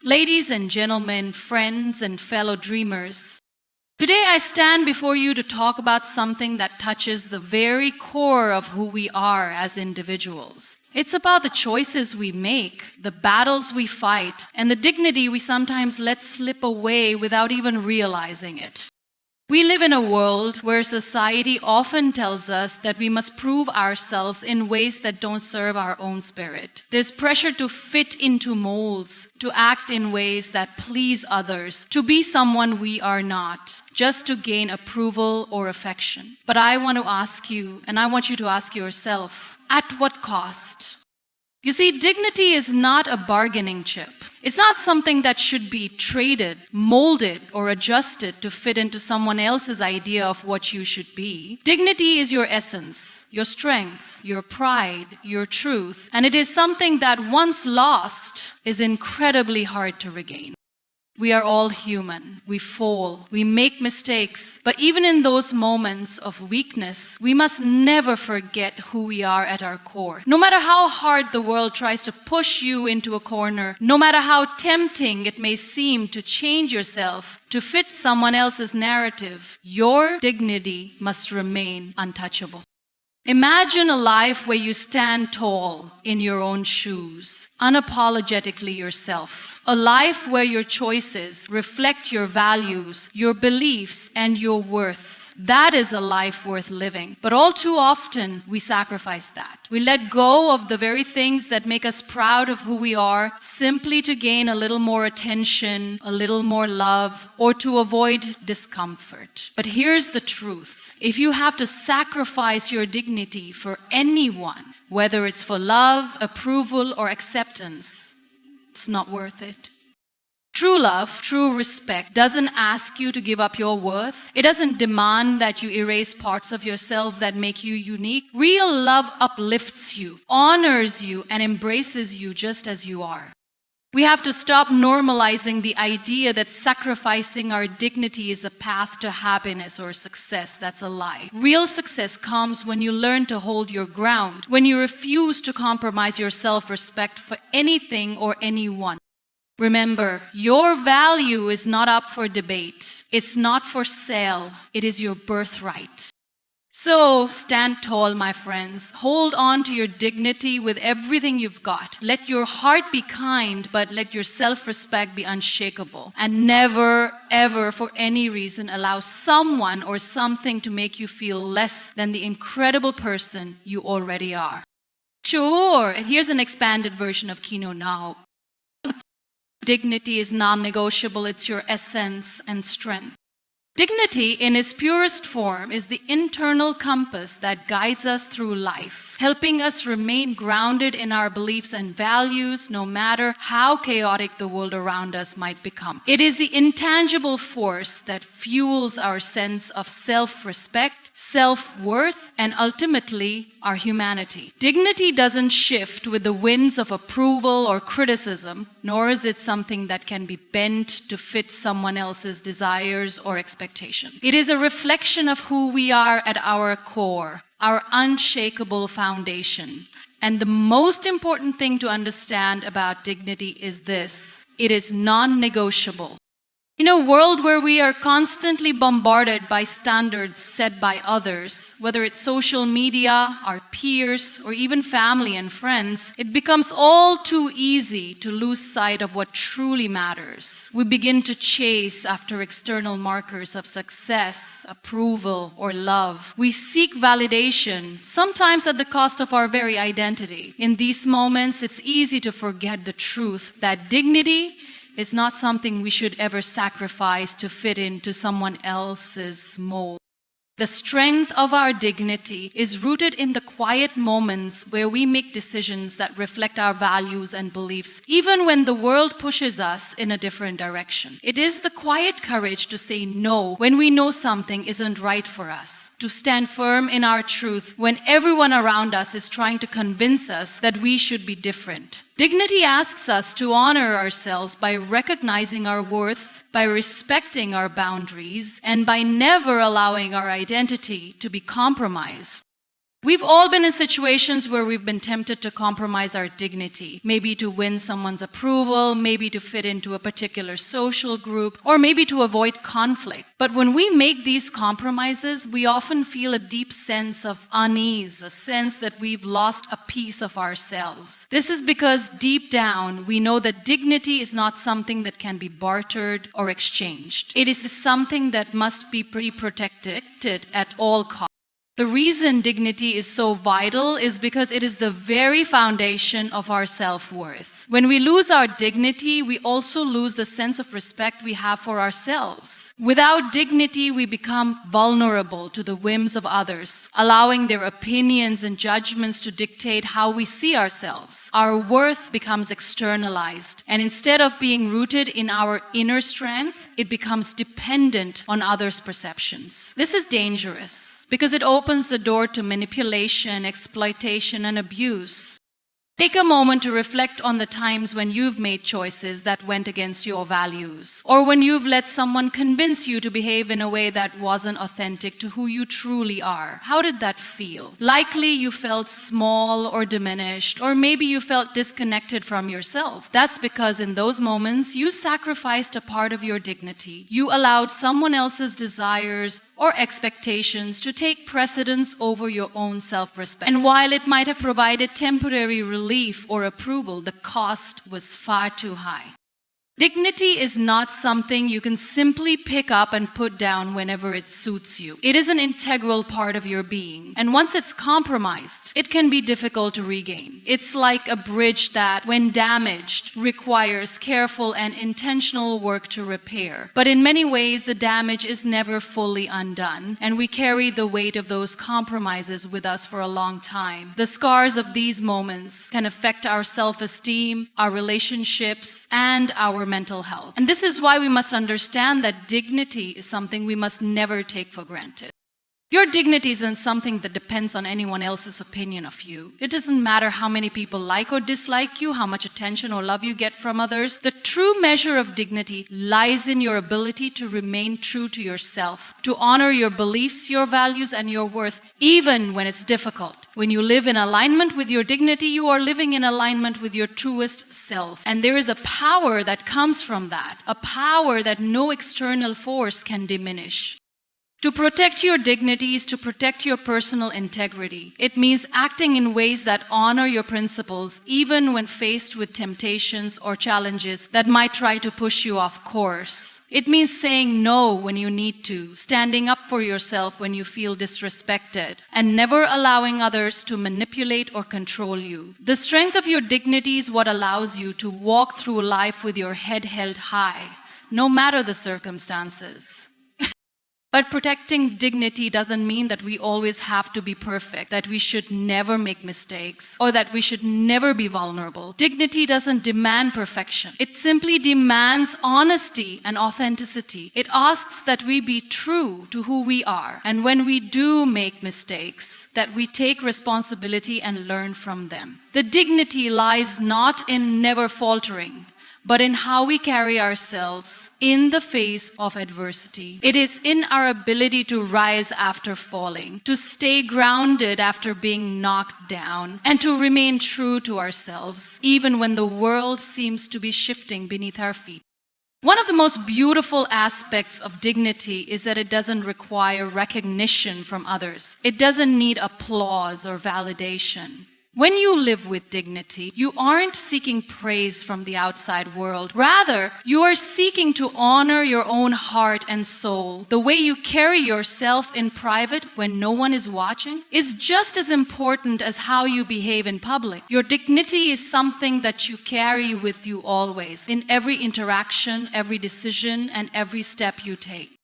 Ladies and gentlemen, friends and fellow dreamers, today I stand before you to talk about something that touches the very core of who we are as individuals. It's about the choices we make, the battles we fight, and the dignity we sometimes let slip away without even realizing it. We live in a world where society often tells us that we must prove ourselves in ways that don't serve our own spirit. There's pressure to fit into molds, to act in ways that please others, to be someone we are not, just to gain approval or affection. But I want to ask you, and I want you to ask yourself, at what cost? You see, dignity is not a bargaining chip. It's not something that should be traded, molded, or adjusted to fit into someone else's idea of what you should be. Dignity is your essence, your strength, your pride, your truth, and it is something that once lost is incredibly hard to regain. We are all human. We fall. We make mistakes. But even in those moments of weakness, we must never forget who we are at our core. No matter how hard the world tries to push you into a corner, no matter how tempting it may seem to change yourself to fit someone else's narrative, your dignity must remain untouchable. Imagine a life where you stand tall in your own shoes, unapologetically yourself. A life where your choices reflect your values, your beliefs, and your worth. That is a life worth living. But all too often, we sacrifice that. We let go of the very things that make us proud of who we are simply to gain a little more attention, a little more love, or to avoid discomfort. But here's the truth. If you have to sacrifice your dignity for anyone, whether it's for love, approval, or acceptance, it's not worth it. True love, true respect doesn't ask you to give up your worth. It doesn't demand that you erase parts of yourself that make you unique. Real love uplifts you, honors you, and embraces you just as you are. We have to stop normalizing the idea that sacrificing our dignity is a path to happiness or success. That's a lie. Real success comes when you learn to hold your ground, when you refuse to compromise your self-respect for anything or anyone. Remember, your value is not up for debate. It's not for sale. It is your birthright. So stand tall, my friends. Hold on to your dignity with everything you've got. Let your heart be kind, but let your self-respect be unshakable. And never, ever, for any reason, allow someone or something to make you feel less than the incredible person you already are. Sure, here's an expanded version of Kino now. Dignity is non-negotiable. It's your essence and strength. Dignity in its purest form is the internal compass that guides us through life, helping us remain grounded in our beliefs and values no matter how chaotic the world around us might become. It is the intangible force that fuels our sense of self-respect, self-worth, and ultimately our humanity. Dignity doesn't shift with the winds of approval or criticism, nor is it something that can be bent to fit someone else's desires or expectations. It is a reflection of who we are at our core, our unshakable foundation. And the most important thing to understand about dignity is this: it is non-negotiable. In a world where we are constantly bombarded by standards set by others, whether it's social media, our peers, or even family and friends, it becomes all too easy to lose sight of what truly matters. We begin to chase after external markers of success, approval, or love. We seek validation, sometimes at the cost of our very identity. In these moments, it's easy to forget the truth that dignity is not something we should ever sacrifice to fit into someone else's mold. The strength of our dignity is rooted in the quiet moments where we make decisions that reflect our values and beliefs, even when the world pushes us in a different direction. It is the quiet courage to say no when we know something isn't right for us, to stand firm in our truth when everyone around us is trying to convince us that we should be different. Dignity asks us to honor ourselves by recognizing our worth, by respecting our boundaries, and by never allowing our identity to be compromised. We've all been in situations where we've been tempted to compromise our dignity, maybe to win someone's approval, maybe to fit into a particular social group, or maybe to avoid conflict. But when we make these compromises, we often feel a deep sense of unease, a sense that we've lost a piece of ourselves. This is because deep down, we know that dignity is not something that can be bartered or exchanged. It is something that must be protected at all costs. The reason dignity is so vital is because it is the very foundation of our self-worth. When we lose our dignity, we also lose the sense of respect we have for ourselves. Without dignity, we become vulnerable to the whims of others, allowing their opinions and judgments to dictate how we see ourselves. Our worth becomes externalized, and instead of being rooted in our inner strength, it becomes dependent on others' perceptions. This is dangerous, because it opens the door to manipulation, exploitation, and abuse. Take a moment to reflect on the times when you've made choices that went against your values, or when you've let someone convince you to behave in a way that wasn't authentic to who you truly are. How did that feel? Likely you felt small or diminished, or maybe you felt disconnected from yourself. That's because in those moments, you sacrificed a part of your dignity. You allowed someone else's desires or expectations to take precedence over your own self-respect. And while it might have provided temporary relief or approval, the cost was far too high. Dignity is not something you can simply pick up and put down whenever it suits you. It is an integral part of your being, and once it's compromised, it can be difficult to regain. It's like a bridge that, when damaged, requires careful and intentional work to repair. But in many ways, the damage is never fully undone, and we carry the weight of those compromises with us for a long time. The scars of these moments can affect our self-esteem, our relationships, and our mental health. And this is why we must understand that dignity is something we must never take for granted. Your dignity isn't something that depends on anyone else's opinion of you. It doesn't matter how many people like or dislike you, how much attention or love you get from others. The true measure of dignity lies in your ability to remain true to yourself, to honor your beliefs, your values, and your worth, even when it's difficult. When you live in alignment with your dignity, you are living in alignment with your truest self. And there is a power that comes from that, a power that no external force can diminish. To protect your dignity is to protect your personal integrity. It means acting in ways that honor your principles, even when faced with temptations or challenges that might try to push you off course. It means saying no when you need to, standing up for yourself when you feel disrespected, and never allowing others to manipulate or control you. The strength of your dignity is what allows you to walk through life with your head held high, no matter the circumstances. But protecting dignity doesn't mean that we always have to be perfect, that we should never make mistakes, or that we should never be vulnerable. Dignity doesn't demand perfection. It simply demands honesty and authenticity. It asks that we be true to who we are, and when we do make mistakes, that we take responsibility and learn from them. The dignity lies not in never faltering, but in how we carry ourselves in the face of adversity. It is in our ability to rise after falling, to stay grounded after being knocked down, and to remain true to ourselves, even when the world seems to be shifting beneath our feet. One of the most beautiful aspects of dignity is that it doesn't require recognition from others. It doesn't need applause or validation. When you live with dignity, you aren't seeking praise from the outside world. Rather, you are seeking to honor your own heart and soul. The way you carry yourself in private when no one is watching is just as important as how you behave in public. Your dignity is something that you carry with you always, in every interaction, every decision, and every step you take.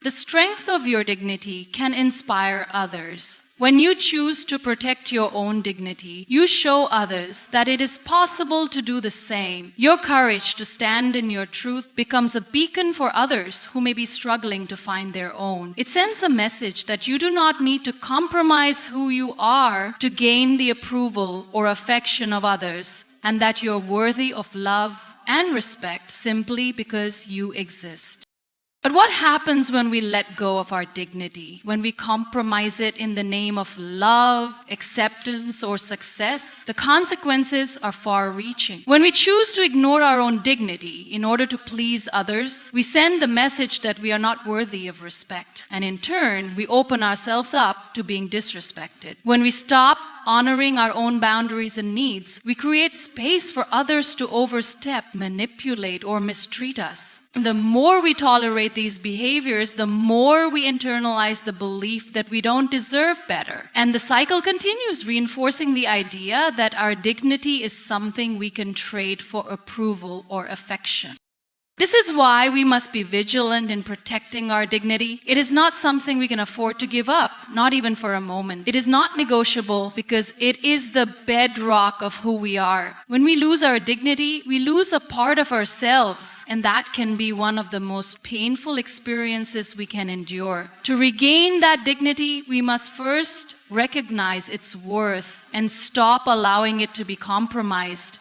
The strength of your dignity can inspire others. When you choose to protect your own dignity, you show others that it is possible to do the same. Your courage to stand in your truth becomes a beacon for others who may be struggling to find their own. It sends a message that you do not need to compromise who you are to gain the approval or affection of others, and that you're worthy of love and respect simply because you exist. But what happens when we let go of our dignity, when we compromise it in the name of love, acceptance, or success? The consequences are far-reaching. When we choose to ignore our own dignity in order to please others, we send the message that we are not worthy of respect. And in turn, we open ourselves up to being disrespected. When we stop honoring our own boundaries and needs, we create space for others to overstep, manipulate, or mistreat us. The more we tolerate these behaviors, the more we internalize the belief that we don't deserve better. And the cycle continues, reinforcing the idea that our dignity is something we can trade for approval or affection. This is why we must be vigilant in protecting our dignity. It is not something we can afford to give up, not even for a moment. It is not negotiable because it is the bedrock of who we are. When we lose our dignity, we lose a part of ourselves, and that can be one of the most painful experiences we can endure. To regain that dignity, we must first recognize its worth and stop allowing it to be compromised.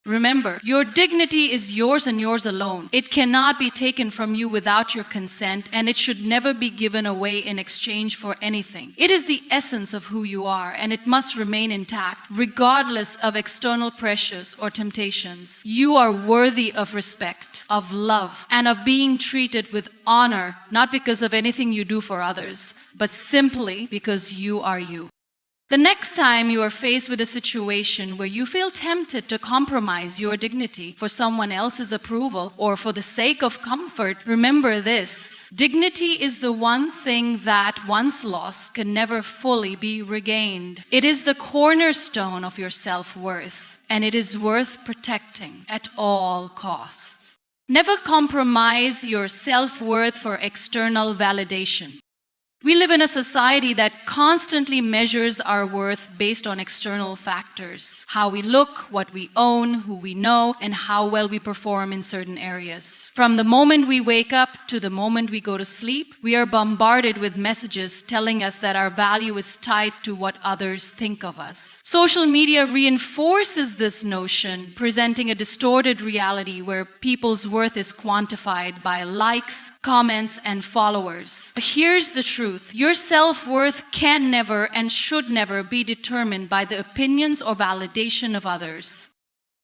Remember, your dignity is yours and yours alone. It cannot be taken from you without your consent, and it should never be given away in exchange for anything. It is the essence of who you are, and it must remain intact, regardless of external pressures or temptations. You are worthy of respect, of love, and of being treated with honor, not because of anything you do for others, but simply because you are you. The next time you are faced with a situation where you feel tempted to compromise your dignity for someone else's approval or for the sake of comfort, remember this: dignity is the one thing that, once lost, can never fully be regained. It is the cornerstone of your self-worth, and it is worth protecting at all costs. Never compromise your self-worth for external validation. We live in a society that constantly measures our worth based on external factors: how we look, what we own, who we know, and how well we perform in certain areas. From the moment we wake up to the moment we go to sleep, we are bombarded with messages telling us that our value is tied to what others think of us. Social media reinforces this notion, presenting a distorted reality where people's worth is quantified by likes, comments, and followers. But here's the truth. Your self-worth can never and should never be determined by the opinions or validation of others.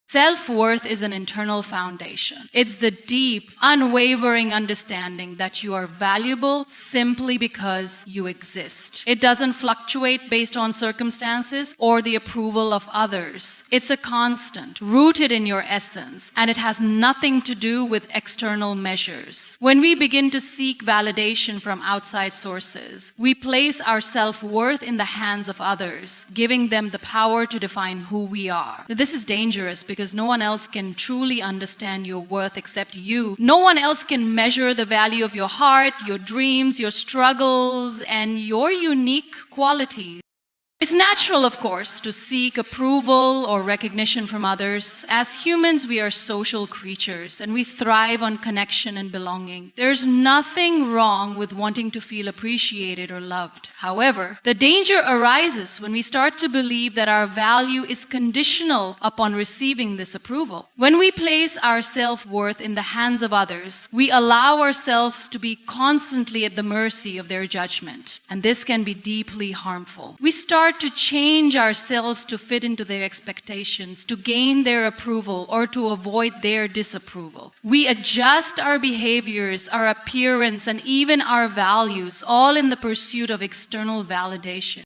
Self-worth is an internal foundation. It's the deep, unwavering understanding that you are valuable simply because you exist. It doesn't fluctuate based on circumstances or the approval of others. It's a constant, rooted in your essence, and it has nothing to do with external measures. When we begin to seek validation from outside sources, we place our self-worth in the hands of others, giving them the power to define who we are. This is dangerous because no one else can truly understand your worth except you. No one else can measure the value of your heart, your dreams, your struggles, and your unique qualities. It's natural, of course, to seek approval or recognition from others. As humans, we are social creatures, and we thrive on connection and belonging. There's nothing wrong with wanting to feel appreciated or loved. However, the danger arises when we start to believe that our value is conditional upon receiving this approval. When we place our self-worth in the hands of others, we allow ourselves to be constantly at the mercy of their judgment, and this can be deeply harmful. We start to change ourselves to fit into their expectations, to gain their approval, or to avoid their disapproval. We adjust our behaviors, our appearance, and even our values, all in the pursuit of external validation.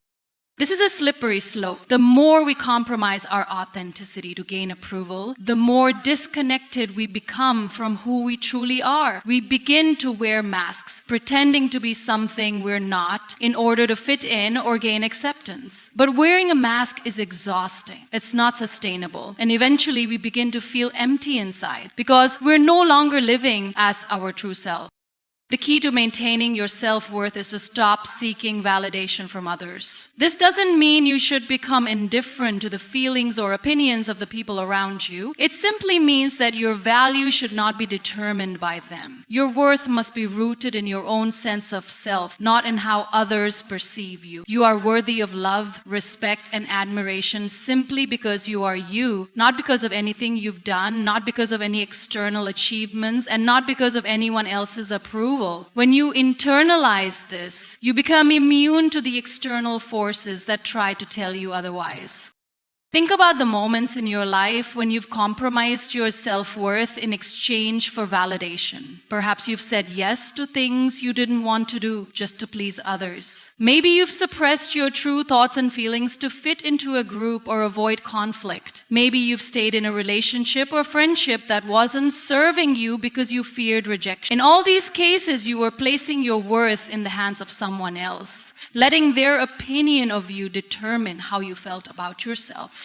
This is a slippery slope. The more we compromise our authenticity to gain approval, the more disconnected we become from who we truly are. We begin to wear masks, pretending to be something we're not in order to fit in or gain acceptance. But wearing a mask is exhausting. It's not sustainable. And eventually we begin to feel empty inside because we're no longer living as our true self. The key to maintaining your self-worth is to stop seeking validation from others. This doesn't mean you should become indifferent to the feelings or opinions of the people around you. It simply means that your value should not be determined by them. Your worth must be rooted in your own sense of self, not in how others perceive you. You are worthy of love, respect, and admiration simply because you are you, not because of anything you've done, not because of any external achievements, and not because of anyone else's approval. When you internalize this, you become immune to the external forces that try to tell you otherwise. Think about the moments in your life when you've compromised your self-worth in exchange for validation. Perhaps you've said yes to things you didn't want to do just to please others. Maybe you've suppressed your true thoughts and feelings to fit into a group or avoid conflict. Maybe you've stayed in a relationship or friendship that wasn't serving you because you feared rejection. In all these cases, you were placing your worth in the hands of someone else, letting their opinion of you determine how you felt about yourself.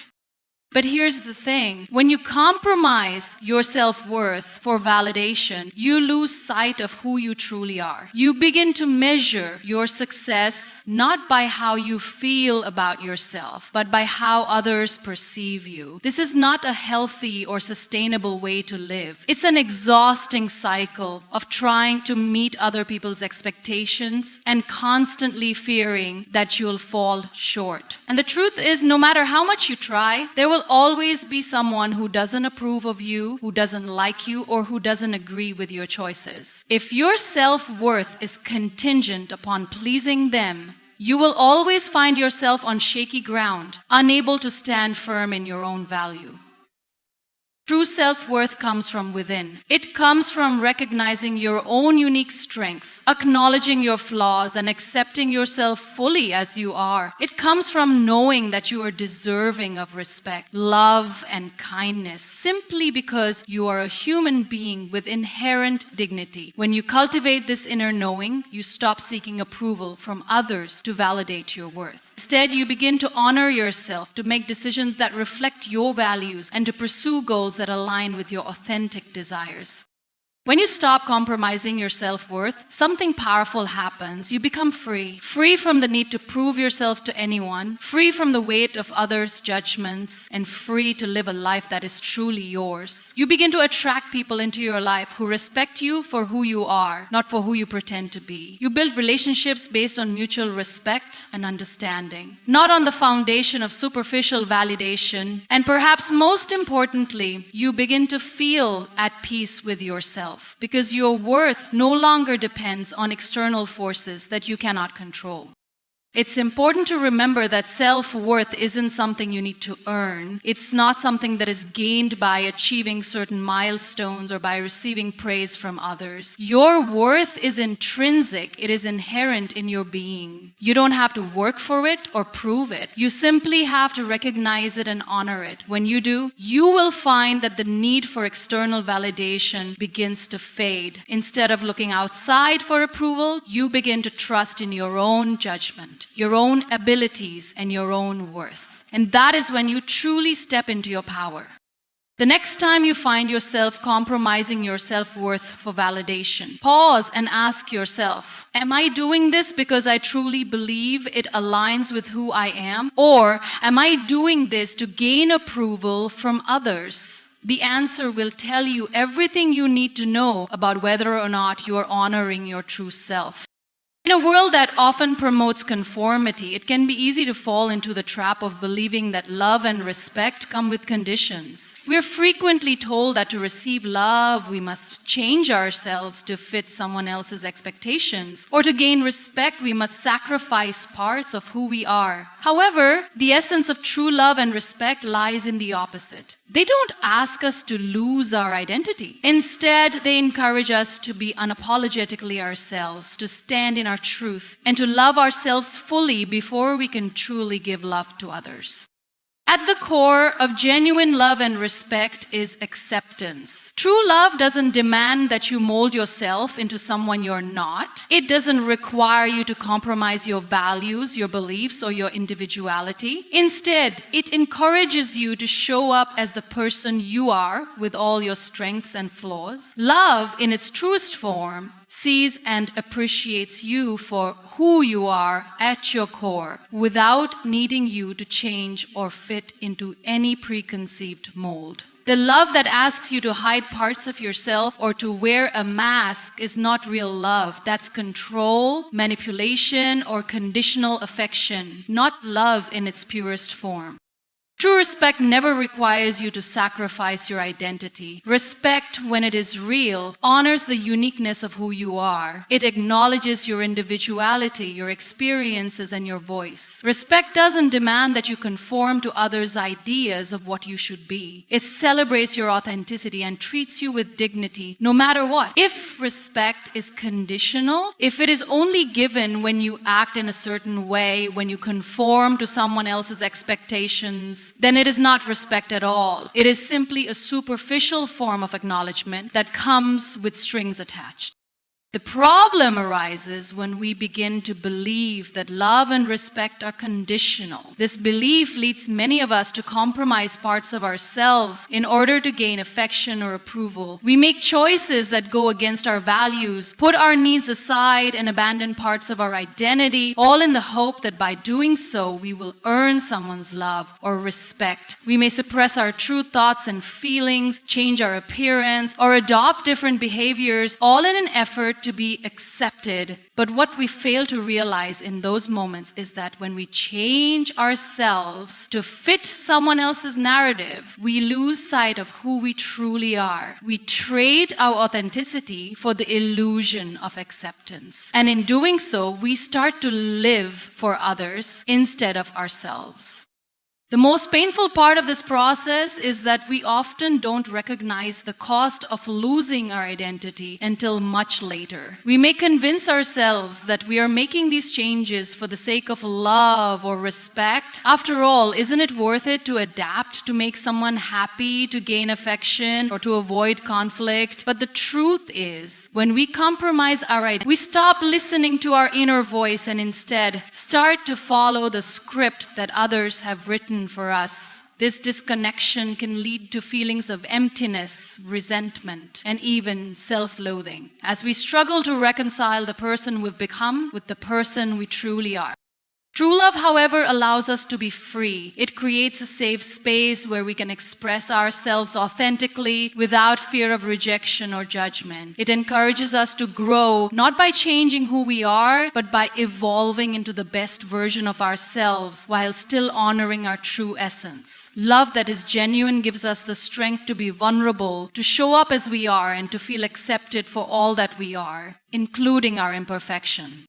But here's the thing, when you compromise your self-worth for validation, you lose sight of who you truly are. You begin to measure your success not by how you feel about yourself, but by how others perceive you. This is not a healthy or sustainable way to live. It's an exhausting cycle of trying to meet other people's expectations and constantly fearing that you'll fall short. And the truth is, no matter how much you try, there will always be someone who doesn't approve of you, who doesn't like you, or who doesn't agree with your choices. If your self-worth is contingent upon pleasing them, you will always find yourself on shaky ground, unable to stand firm in your own value. True self-worth comes from within. It comes from recognizing your own unique strengths, acknowledging your flaws, and accepting yourself fully as you are. It comes from knowing that you are deserving of respect, love, and kindness simply because you are a human being with inherent dignity. When you cultivate this inner knowing, you stop seeking approval from others to validate your worth. Instead, you begin to honor yourself, to make decisions that reflect your values, and to pursue goals that align with your authentic desires. When you stop compromising your self-worth, something powerful happens. You become free. Free from the need to prove yourself to anyone, free from the weight of others' judgments, and free to live a life that is truly yours. You begin to attract people into your life who respect you for who you are, not for who you pretend to be. You build relationships based on mutual respect and understanding, not on the foundation of superficial validation. And perhaps most importantly, you begin to feel at peace with yourself, because your worth no longer depends on external forces that you cannot control. It's important to remember that self-worth isn't something you need to earn. It's not something that is gained by achieving certain milestones or by receiving praise from others. Your worth is intrinsic. It is inherent in your being. You don't have to work for it or prove it. You simply have to recognize it and honor it. When you do, you will find that the need for external validation begins to fade. Instead of looking outside for approval, you begin to trust in your own judgment, your own abilities, and your own worth. And that is when you truly step into your power. The next time you find yourself compromising your self-worth for validation, pause and ask yourself, am I doing this because I truly believe it aligns with who I am? Or am I doing this to gain approval from others? The answer will tell you everything you need to know about whether or not you are honoring your true self. In a world that often promotes conformity, it can be easy to fall into the trap of believing that love and respect come with conditions. We are frequently told that to receive love, we must change ourselves to fit someone else's expectations, or to gain respect, we must sacrifice parts of who we are. However, the essence of true love and respect lies in the opposite. They don't ask us to lose our identity. Instead, they encourage us to be unapologetically ourselves, to stand in our truth, and to love ourselves fully before we can truly give love to others. At the core of genuine love and respect is acceptance. True love doesn't demand that you mold yourself into someone you're not. It doesn't require you to compromise your values, your beliefs, or your individuality. Instead, it encourages you to show up as the person you are with all your strengths and flaws. Love, in its truest form, sees and appreciates you for who you are at your core without needing you to change or fit into any preconceived mold. The love that asks you to hide parts of yourself or to wear a mask is not real love. That's control, manipulation, or conditional affection, not love in its purest form. True respect never requires you to sacrifice your identity. Respect, when it is real, honors the uniqueness of who you are. It acknowledges your individuality, your experiences, and your voice. Respect doesn't demand that you conform to others' ideas of what you should be. It celebrates your authenticity and treats you with dignity, no matter what. If respect is conditional, if it is only given when you act in a certain way, when you conform to someone else's expectations, then it is not respect at all. It is simply a superficial form of acknowledgement that comes with strings attached. The problem arises when we begin to believe that love and respect are conditional. This belief leads many of us to compromise parts of ourselves in order to gain affection or approval. We make choices that go against our values, put our needs aside, and abandon parts of our identity, all in the hope that by doing so, we will earn someone's love or respect. We may suppress our true thoughts and feelings, change our appearance, or adopt different behaviors, all in an effort to be accepted. But what we fail to realize in those moments is that when we change ourselves to fit someone else's narrative, we lose sight of who we truly are. We trade our authenticity for the illusion of acceptance. And in doing so, we start to live for others instead of ourselves. The most painful part of this process is that we often don't recognize the cost of losing our identity until much later. We may convince ourselves that we are making these changes for the sake of love or respect. After all, isn't it worth it to adapt to make someone happy, to gain affection, or to avoid conflict? But the truth is, when we compromise our identity, we stop listening to our inner voice and instead start to follow the script that others have written for us. This disconnection can lead to feelings of emptiness, resentment, and even self-loathing as we struggle to reconcile the person we've become with the person we truly are. True love, however, allows us to be free. It creates a safe space where we can express ourselves authentically without fear of rejection or judgment. It encourages us to grow, not by changing who we are, but by evolving into the best version of ourselves while still honoring our true essence. Love that is genuine gives us the strength to be vulnerable, to show up as we are, and to feel accepted for all that we are, including our imperfection.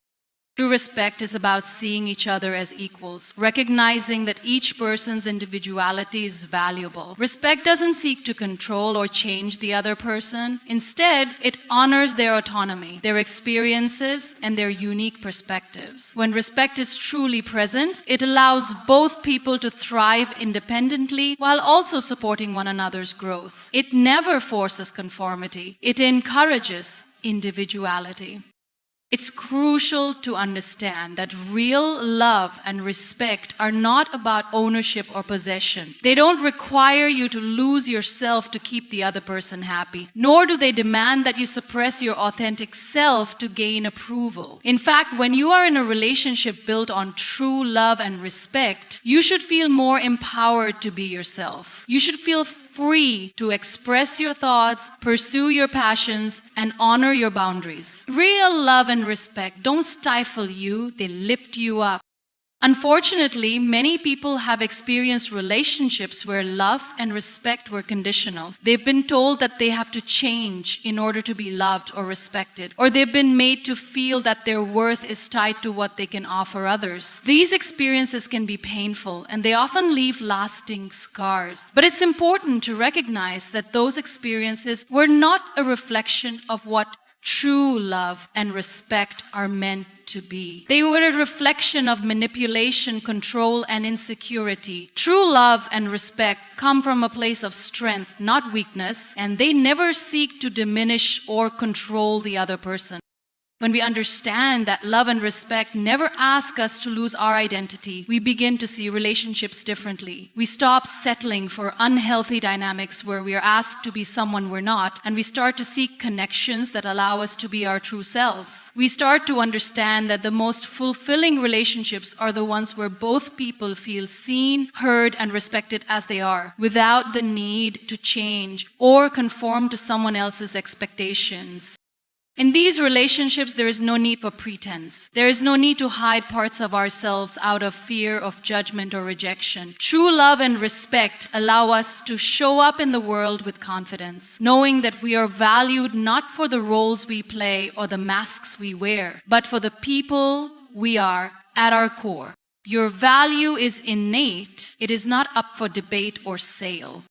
True respect is about seeing each other as equals, recognizing that each person's individuality is valuable. Respect doesn't seek to control or change the other person. Instead, it honors their autonomy, their experiences, and their unique perspectives. When respect is truly present, it allows both people to thrive independently while also supporting one another's growth. It never forces conformity. It encourages individuality. It's crucial to understand that real love and respect are not about ownership or possession. They don't require you to lose yourself to keep the other person happy, nor do they demand that you suppress your authentic self to gain approval. In fact, when you are in a relationship built on true love and respect, you should feel more empowered to be yourself. You should feel free to express your thoughts, pursue your passions, and honor your boundaries. Real love and respect don't stifle you, they lift you up. Unfortunately, many people have experienced relationships where love and respect were conditional. They've been told that they have to change in order to be loved or respected, or they've been made to feel that their worth is tied to what they can offer others. These experiences can be painful, and they often leave lasting scars. But it's important to recognize that those experiences were not a reflection of what true love and respect are meant to be. They were a reflection of manipulation, control, and insecurity. True love and respect come from a place of strength, not weakness, and they never seek to diminish or control the other person. When we understand that love and respect never ask us to lose our identity, we begin to see relationships differently. We stop settling for unhealthy dynamics where we are asked to be someone we're not, and we start to seek connections that allow us to be our true selves. We start to understand that the most fulfilling relationships are the ones where both people feel seen, heard, and respected as they are, without the need to change or conform to someone else's expectations. In these relationships, there is no need for pretense. There is no need to hide parts of ourselves out of fear of judgment or rejection. True love and respect allow us to show up in the world with confidence, knowing that we are valued not for the roles we play or the masks we wear, but for the people we are at our core. Your value is innate. It is not up for debate or sale.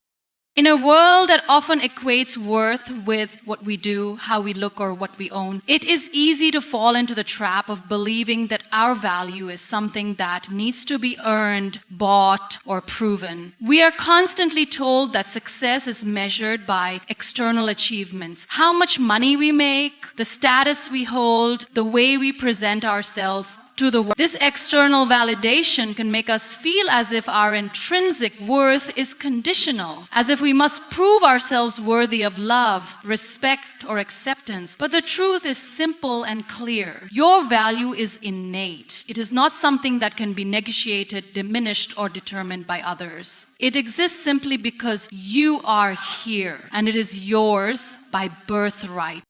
In a world that often equates worth with what we do, how we look, or what we own, it is easy to fall into the trap of believing that our value is something that needs to be earned, bought, or proven. We are constantly told that success is measured by external achievements, how much money we make, the status we hold, the way we present ourselves to the world. This external validation can make us feel as if our intrinsic worth is conditional, as if we must prove ourselves worthy of love, respect, or acceptance. But the truth is simple and clear. Your value is innate. It is not something that can be negotiated, diminished, or determined by others. It exists simply because you are here, and it is yours by birthright.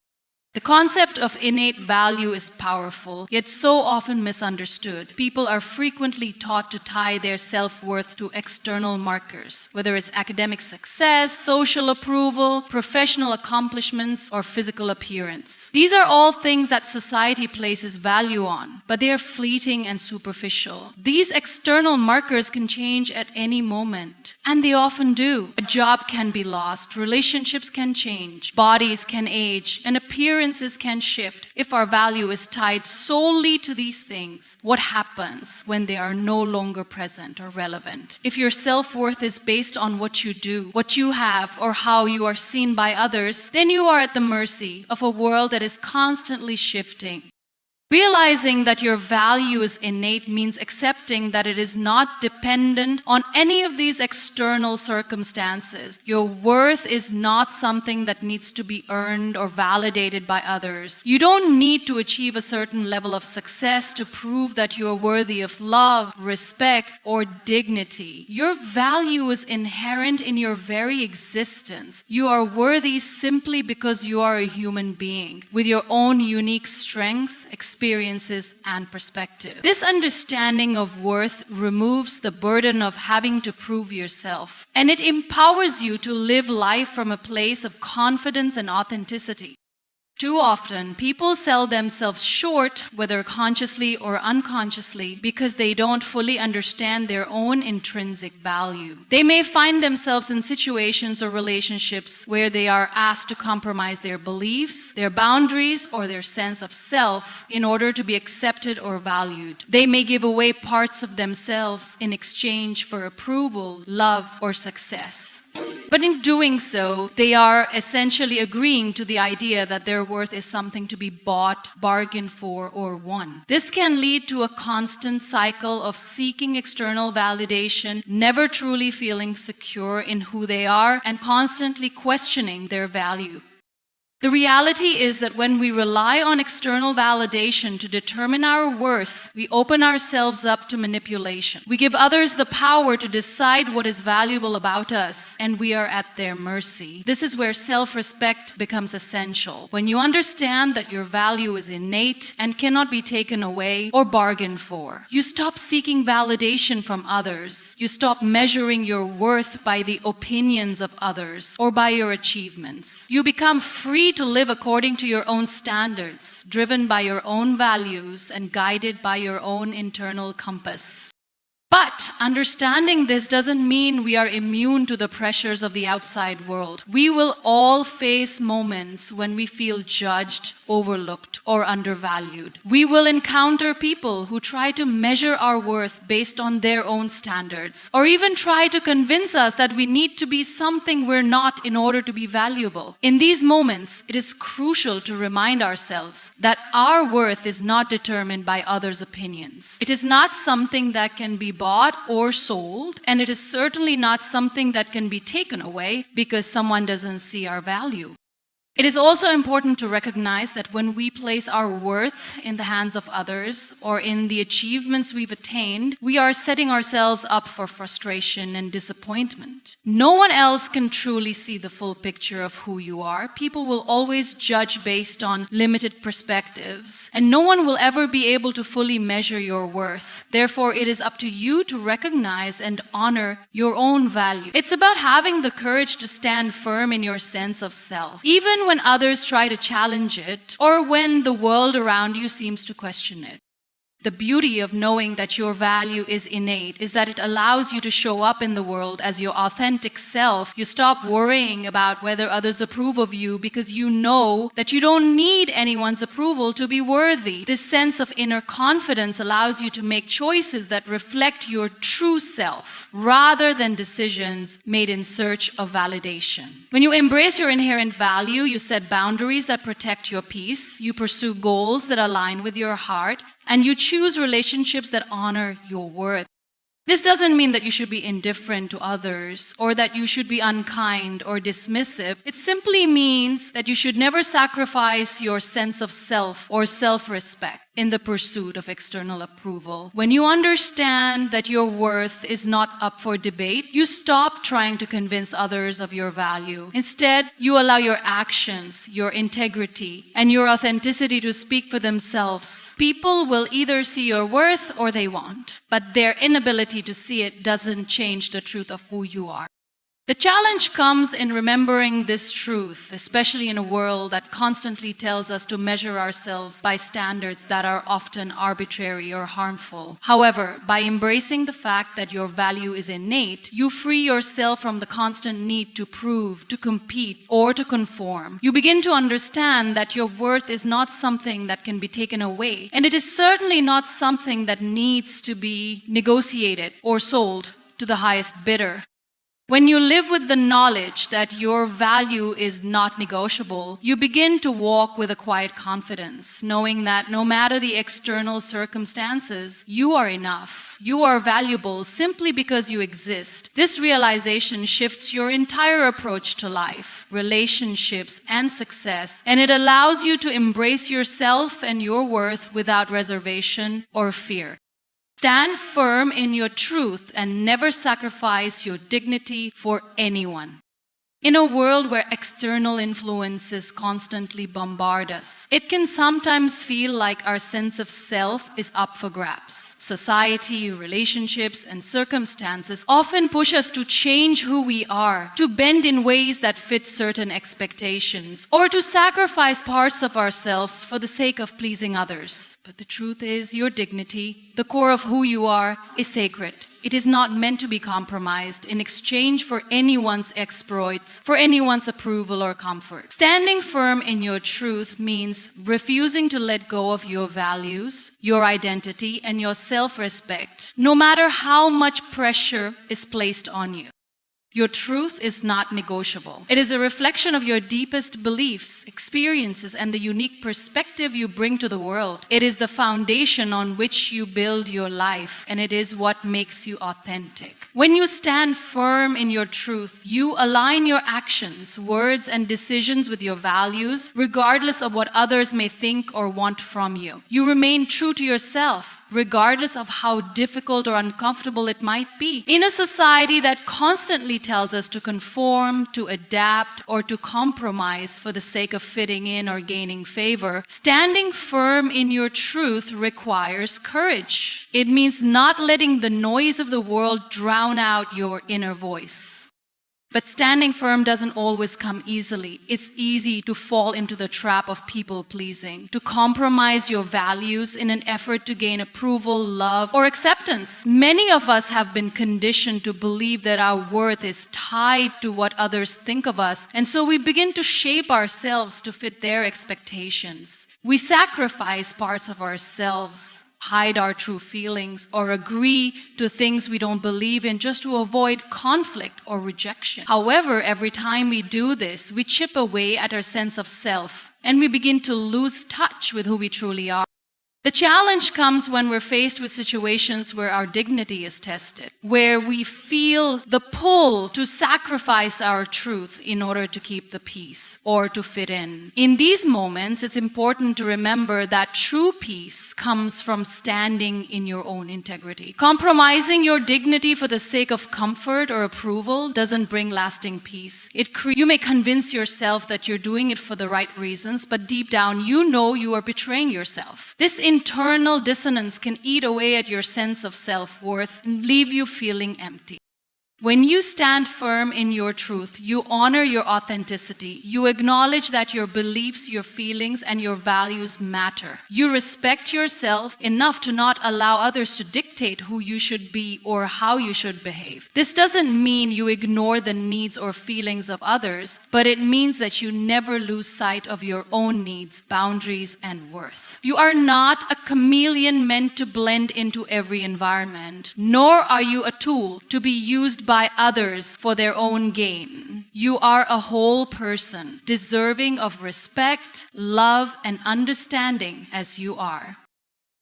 The concept of innate value is powerful, yet so often misunderstood. People are frequently taught to tie their self-worth to external markers, whether it's academic success, social approval, professional accomplishments, or physical appearance. These are all things that society places value on, but they are fleeting and superficial. These external markers can change at any moment, and they often do. A job can be lost, relationships can change, bodies can age, and appearances can shift. If our value is tied solely to these things, what happens when they are no longer present or relevant? If your self-worth is based on what you do, what you have, or how you are seen by others, then you are at the mercy of a world that is constantly shifting. Realizing that your value is innate means accepting that it is not dependent on any of these external circumstances. Your worth is not something that needs to be earned or validated by others. You don't need to achieve a certain level of success to prove that you are worthy of love, respect, or dignity. Your value is inherent in your very existence. You are worthy simply because you are a human being with your own unique strength, experiences, and perspective. This understanding of worth removes the burden of having to prove yourself, and it empowers you to live life from a place of confidence and authenticity. Too often, people sell themselves short, whether consciously or unconsciously, because they don't fully understand their own intrinsic value. They may find themselves in situations or relationships where they are asked to compromise their beliefs, their boundaries, or their sense of self in order to be accepted or valued. They may give away parts of themselves in exchange for approval, love, or success. But in doing so, they are essentially agreeing to the idea that their worth is something to be bought, bargained for, or won. This can lead to a constant cycle of seeking external validation, never truly feeling secure in who they are, and constantly questioning their value. The reality is that when we rely on external validation to determine our worth, we open ourselves up to manipulation. We give others the power to decide what is valuable about us, and we are at their mercy. This is where self-respect becomes essential. When you understand that your value is innate and cannot be taken away or bargained for, you stop seeking validation from others. You stop measuring your worth by the opinions of others or by your achievements. You become free to live according to your own standards, driven by your own values and guided by your own internal compass. But understanding this doesn't mean we are immune to the pressures of the outside world. We will all face moments when we feel judged, overlooked, or undervalued. We will encounter people who try to measure our worth based on their own standards, or even try to convince us that we need to be something we're not in order to be valuable. In these moments, it is crucial to remind ourselves that our worth is not determined by others' opinions. It is not something that can be bought or sold, and it is certainly not something that can be taken away because someone doesn't see our value. It is also important to recognize that when we place our worth in the hands of others or in the achievements we've attained, we are setting ourselves up for frustration and disappointment. No one else can truly see the full picture of who you are. People will always judge based on limited perspectives, and no one will ever be able to fully measure your worth. Therefore, it is up to you to recognize and honor your own value. It's about having the courage to stand firm in your sense of self, even when others try to challenge it or when the world around you seems to question it. The beauty of knowing that your value is innate is that it allows you to show up in the world as your authentic self. You stop worrying about whether others approve of you because you know that you don't need anyone's approval to be worthy. This sense of inner confidence allows you to make choices that reflect your true self rather than decisions made in search of validation. When you embrace your inherent value, you set boundaries that protect your peace, you pursue goals that align with your heart, and you choose relationships that honor your worth. This doesn't mean that you should be indifferent to others or that you should be unkind or dismissive. It simply means that you should never sacrifice your sense of self or self-respect in the pursuit of external approval. When you understand that your worth is not up for debate, you stop trying to convince others of your value. Instead, you allow your actions, your integrity, and your authenticity to speak for themselves. People will either see your worth or they won't, but their inability to see it doesn't change the truth of who you are. The challenge comes in remembering this truth, especially in a world that constantly tells us to measure ourselves by standards that are often arbitrary or harmful. However, by embracing the fact that your value is innate, you free yourself from the constant need to prove, to compete, or to conform. You begin to understand that your worth is not something that can be taken away, and it is certainly not something that needs to be negotiated or sold to the highest bidder. When you live with the knowledge that your value is not negotiable, you begin to walk with a quiet confidence, knowing that no matter the external circumstances, you are enough. You are valuable simply because you exist. This realization shifts your entire approach to life, relationships, and success, and it allows you to embrace yourself and your worth without reservation or fear. Stand firm in your truth and never sacrifice your dignity for anyone. In a world where external influences constantly bombard us, it can sometimes feel like our sense of self is up for grabs. Society, relationships, and circumstances often push us to change who we are, to bend in ways that fit certain expectations, or to sacrifice parts of ourselves for the sake of pleasing others. But the truth is, your dignity, the core of who you are, is sacred. It is not meant to be compromised in exchange for anyone's exploits, for anyone's approval or comfort. Standing firm in your truth means refusing to let go of your values, your identity, and your self-respect, no matter how much pressure is placed on you. Your truth is not negotiable. It is a reflection of your deepest beliefs, experiences, and the unique perspective you bring to the world. It is the foundation on which you build your life, and it is what makes you authentic. When you stand firm in your truth, you align your actions, words, and decisions with your values, regardless of what others may think or want from you. You remain true to yourself, regardless of how difficult or uncomfortable it might be. In a society that constantly tells us to conform, to adapt, or to compromise for the sake of fitting in or gaining favor, standing firm in your truth requires courage. It means not letting the noise of the world drown out your inner voice. But standing firm doesn't always come easily. It's easy to fall into the trap of people-pleasing, to compromise your values in an effort to gain approval, love, or acceptance. Many of us have been conditioned to believe that our worth is tied to what others think of us, and so we begin to shape ourselves to fit their expectations. We sacrifice parts of ourselves, hide our true feelings, or agree to things we don't believe in just to avoid conflict or rejection. However, every time we do this, we chip away at our sense of self, and we begin to lose touch with who we truly are. The challenge comes when we're faced with situations where our dignity is tested, where we feel the pull to sacrifice our truth in order to keep the peace or to fit in. In these moments, it's important to remember that true peace comes from standing in your own integrity. Compromising your dignity for the sake of comfort or approval doesn't bring lasting peace. You may convince yourself that you're doing it for the right reasons, but deep down, you know you are betraying yourself. This internal dissonance can eat away at your sense of self-worth and leave you feeling empty. When you stand firm in your truth, you honor your authenticity. You acknowledge that your beliefs, your feelings, and your values matter. You respect yourself enough to not allow others to dictate who you should be or how you should behave. This doesn't mean you ignore the needs or feelings of others, but it means that you never lose sight of your own needs, boundaries, and worth. You are not a chameleon meant to blend into every environment, nor are you a tool to be used by others for their own gain. You are a whole person, deserving of respect, love, and understanding as you are.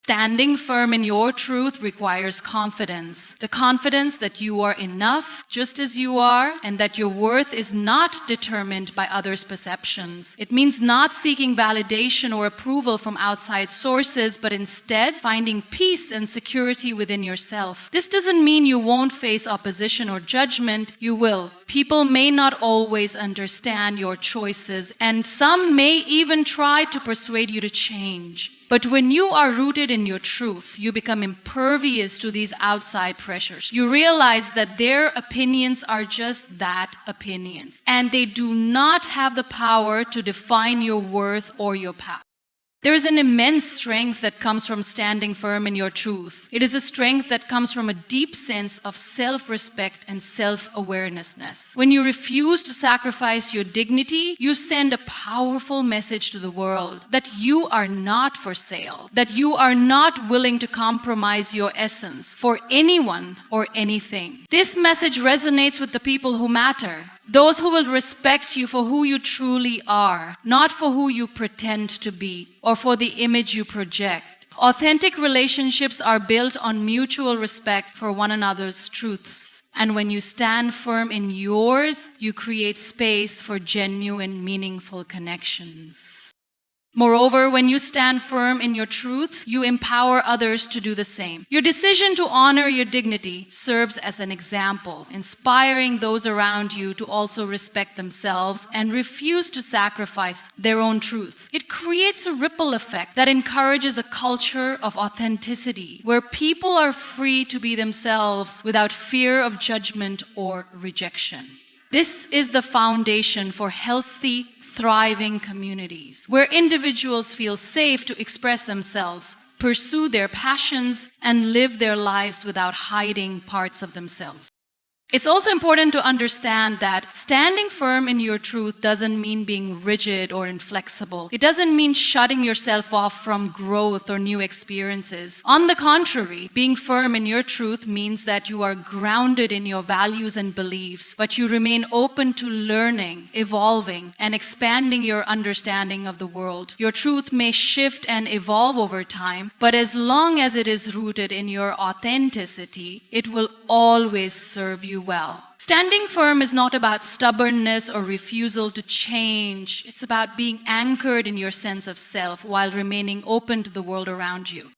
Standing firm in your truth requires confidence. The confidence that you are enough just as you are and that your worth is not determined by others' perceptions. It means not seeking validation or approval from outside sources, but instead finding peace and security within yourself. This doesn't mean you won't face opposition or judgment. You will. People may not always understand your choices, and some may even try to persuade you to change. But when you are rooted in your truth, you become impervious to these outside pressures. You realize that their opinions are just that, opinions, and they do not have the power to define your worth or your path. There is an immense strength that comes from standing firm in your truth. It is a strength that comes from a deep sense of self-respect and self-awareness. When you refuse to sacrifice your dignity, you send a powerful message to the world that you are not for sale, that you are not willing to compromise your essence for anyone or anything. This message resonates with the people who matter. Those who will respect you for who you truly are, not for who you pretend to be or for the image you project. Authentic relationships are built on mutual respect for one another's truths. And when you stand firm in yours, you create space for genuine, meaningful connections. Moreover, when you stand firm in your truth, you empower others to do the same. Your decision to honor your dignity serves as an example, inspiring those around you to also respect themselves and refuse to sacrifice their own truth. It creates a ripple effect that encourages a culture of authenticity, where people are free to be themselves without fear of judgment or rejection. This is the foundation for healthy, thriving communities, where individuals feel safe to express themselves, pursue their passions, and live their lives without hiding parts of themselves. It's also important to understand that standing firm in your truth doesn't mean being rigid or inflexible. It doesn't mean shutting yourself off from growth or new experiences. On the contrary, being firm in your truth means that you are grounded in your values and beliefs, but you remain open to learning, evolving, and expanding your understanding of the world. Your truth may shift and evolve over time, but as long as it is rooted in your authenticity, it will always serve you well. Standing firm is not about stubbornness or refusal to change. It's about being anchored in your sense of self while remaining open to the world around you.